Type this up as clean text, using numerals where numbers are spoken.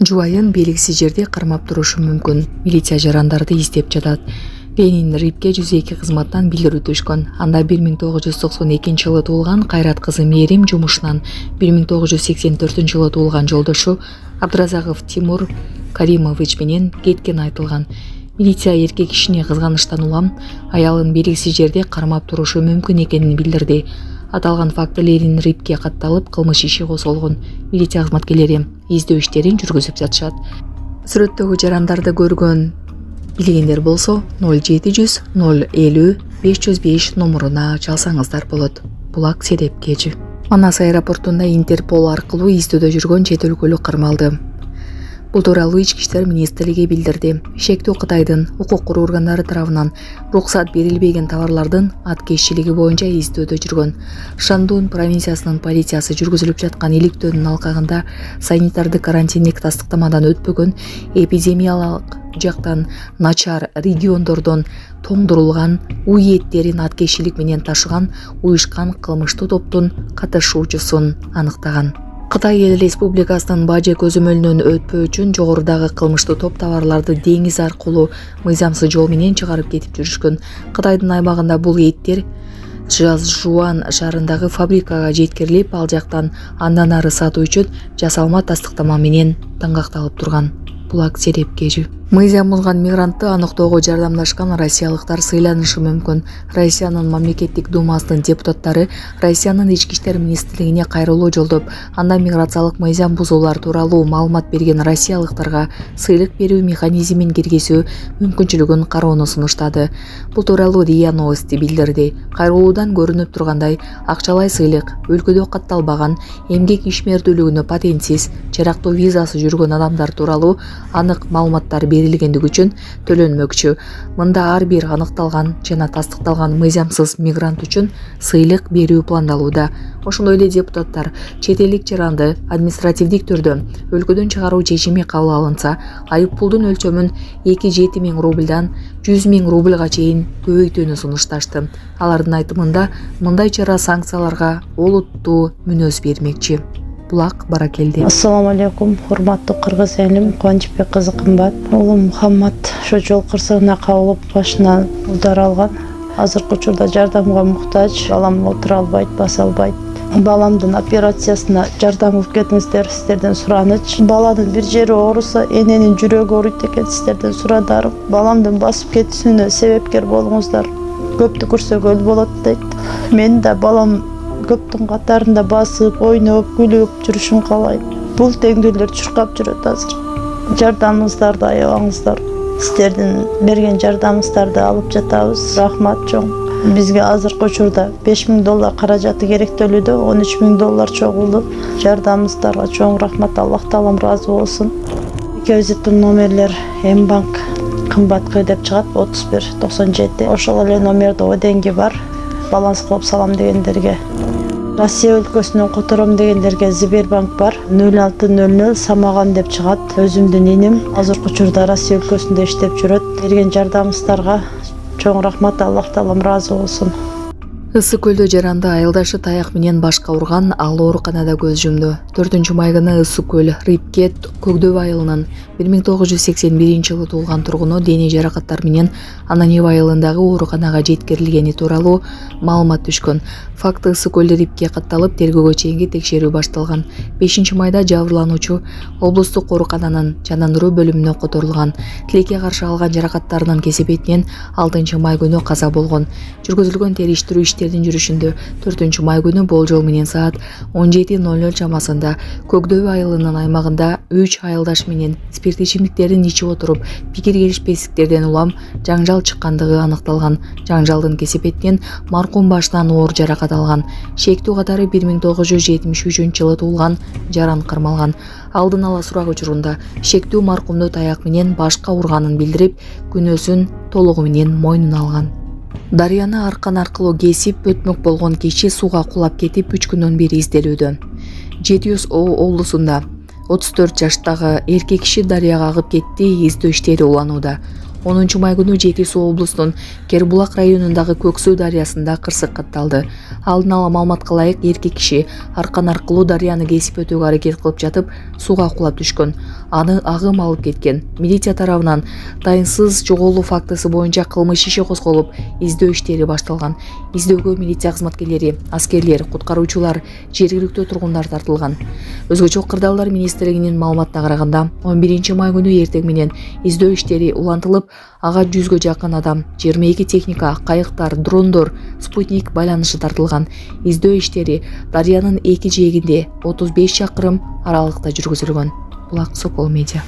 Жубайын белгисиз жерде кармап турушу мүмкүн. Милиция жарандарды издеп жатат. Ленин Рипке 102 кызматтан билдирүү түшкөн. Анда 1992 жылы туулган Кайрат кызы Мээрим жумушунан 1984 жылы туулган жолдошу Абдыразаков Тимур Каримович менен кеткен айтылган. Милиция эркек кишини кызганыштан улам аялын белгисиз жерде кармап турушу мүмкүн экенин билдирди. Аталган факты Ленин Рипке катталып, кылмыш иши козголгон. Милиция кызматкерлери издөө иштерин жүргүзүп жатышат. Сүрөттөгү жарандарды көргөн билгендер болсо 0700 050 505 номуруна чалсаңыздар болот. Булак Седепкежи. Манас аэропортунда Интерпол аркылуу издөөдө жүргөн чет өлкөлүк кармалды. Бул тууралуу Ички иштер министрлиги билдирди. Шектүү Кытайдын укук коргоо органдары тарабынан уруксат берилбеген товарлардын аткезчилиги боюнча издөөдө жүргөн. Шандун провинциясынын полициясы жүргүзүлүп жаткан иликтөөнүн алкагында санитардык карантиндик тастыктамадан өтпөгөн, эпидемиялык жактан начар региондордон тоңдурулган уй эттерин аткезчилик менен ташыган уюшкан кылмыштуу топтун катышуучусун аныктаган. Кытай Эл Республикасынын бажы көзөмөлүнөн өтпөө үчүн жогорудагы кылмыштуу топ товарларды деңиз аркылуу мыйзамсыз жол менен чыгарып кетип жүрүшкөн. Кытайдын аймагында бул эттер Жазжуан шаарындагы фабрикага жеткирилип, ал жактан андан ары сатуу үчүн жасалма тастыктама менен таңгакталып турган. Булак Седепкежи. Мыйзам бузган мигрантты аныктоого жардамдашкан россиялыктар сыйланышы мүмкүн. Россиянын мамлекеттик думасынын депутаттары Россиянын ички иштер министрлигине кайрылуу жолдоп, анда миграциялык мыйзам бузуулар тууралуу маалымат берген россиялыктарга сыйлык берүү механизмин киргизүү мүмкүнчүлүгүн кароону сунуштады. Бул тууралуу РИА Новости билдирди. Кайрылуудан көрүнүп тургандай, акчалай сыйлык өлкөдө катталбаган, эмгек ишмердүүлүгүнө патентсиз, чарактуу визасы жүргөн адамдар тууралуу анык маалыматтар берилгендиги үчүн төлөнмөкчү. Мында ар бир аныкталган жана тастыкталган мыйзамсыз мигрант үчүн сыйлык берүү пландалууда. Ошондой эле депутаттар чет элдик жаранды административдик түрдө өлкөдөн чыгаруу чечими кабыл алынса, айып пулдун өлчөмүн 2-7 миң рубльдан 100 миң рубльга чейин көбөйтүүнү сунушташты. Алардын айтымында мындай чара санкцияларга олуттуу мүнөз бермекчи. Булак Баракелди. Ассаламу алейкум, урматтуу кыргыз элим, Кубанычбек кызы кымбат. Улум Мухаммад ошо жол кырсыгына кабылып, башынан удар алган. Азыркы учурда жардамга муктаж, балам отура албайт, баса албайт. Баламдын операциясына жардам кылып кетиңиздер, сиздерден сураныч. Баланын бир жери ооруса, эненин жүрөгү ооруйт экен, сиздерден сурадарым. Баламдын басып кетүүсүнө себепкер болуңуздар. Көптү көрсөгөл болот дейт. Мен да балам көптүн катарында басып, ойноп, күлүп жүрүшүн каалайм. Бул теңдүүлөр чуркап жүрөт азыр. Жардамыңыздарды аябаңыздар. Сиздердин берген жардамыңыздарды алып жатабыз. Рахмат чоң. Бизге азыркы учурда $5,000 каражаты керектөлүүдө, $13,000 чогулду. Жардамыңыздарга чоң рахмат, Аллах таалам ыраазы болсун. Визиттин номерлер М-банк кымбатка деп чыгат 3197. Ошол эле номерде деньги бар. Баланс кылып салам дегендерге. Россия өлкөсүнөн котором дегендерге Сбербанк бар. 0600 Самаган деп чыгат. Өзүмдүн иним азыркы учурда Россия өлкөсүндө иштеп жүрөт. Берген жардамыңыздарга чоң рахмат, Аллах таалам ыраазы болсун. Ысык көлдө жаранды айылдашы таяк менен башка урган, ал ооруканада көз жумду. 4 май Ысык көл Рипке Көкдөб айылынын 1981 жылы туулган тургуну дене жаракаттары менен Ананев айылындагы ооруканага жеткирилгени тууралуу маалымат түшкөн. Факты Ысык көл Рипке катталып, тергөөгө чейинки текшерүү башталган. 5 майда жабырлануучу облустук оорукананын жанандыруу бөлүмүнө которулган. Тилекке каршы алган жаракаттарынын кесепетинен 6 май күнү каза болгон. Жүргүзүлгөн териштирүү иштеринин жүрүшүндө 4 май күнү болжол менен саат 17:00 чамасында Көкдөб айылынын аймагында 3 айылдаш менен спирт ичимдиктерин ичип отуруп, пикир келишпестиктерден улам жаңжал чыккандыгы аныкталган. Жаңжалдын кесепетинен маркум башынан оор жаракат алган. Шектүү катары 1973 жылы туулган жаран кармалган. Алдын ала сурак учурунда шектүү маркумду таяк менен башка урганын билдирип, күнөөсүн толугу менен мойнуна алган. Дарыяны аркан аркылуу кесип өтмөк болгон киши сууга кулап кетип 3 күндөн бери изделүүдө. Жетиюз облусунда 34 жаштагы эркек киши дарыяга агып кетти, издөө иштери уланууда. 10 май күнү Жети Суу облусунун Кербулак районундагы Көксүү дарыясында кырсык катталды. Алдын ала маалыматка ылайык эркек киши аркан аркылуу дарыяны кесип өтүүгө аракет кылып жатып, сууга кулап түшкөн. аны агым алып кеткен. Милиция тарабынан дайынсыз жоголуу фактысы боюнча кылмыш иши козголуп, издөө иштери башталган. Издөөгө милиция кызматкерлери, аскерлер, куткаруучулар, жергиликтүү тургундар тартылган. Өзгөчө кырдаалдар министрлигинин маалыматына караганда 11 май күнү эртең менен издөө иштери улантылып, ага 100гө жакын адам, 22 техника, кайыктар, дрондор, спутник байланышы тартылган. Издөө иштери дарыянын эки жээгинде 35 чакырым аралыкта жүргүзүлгөн. Булак Сокол Медиа.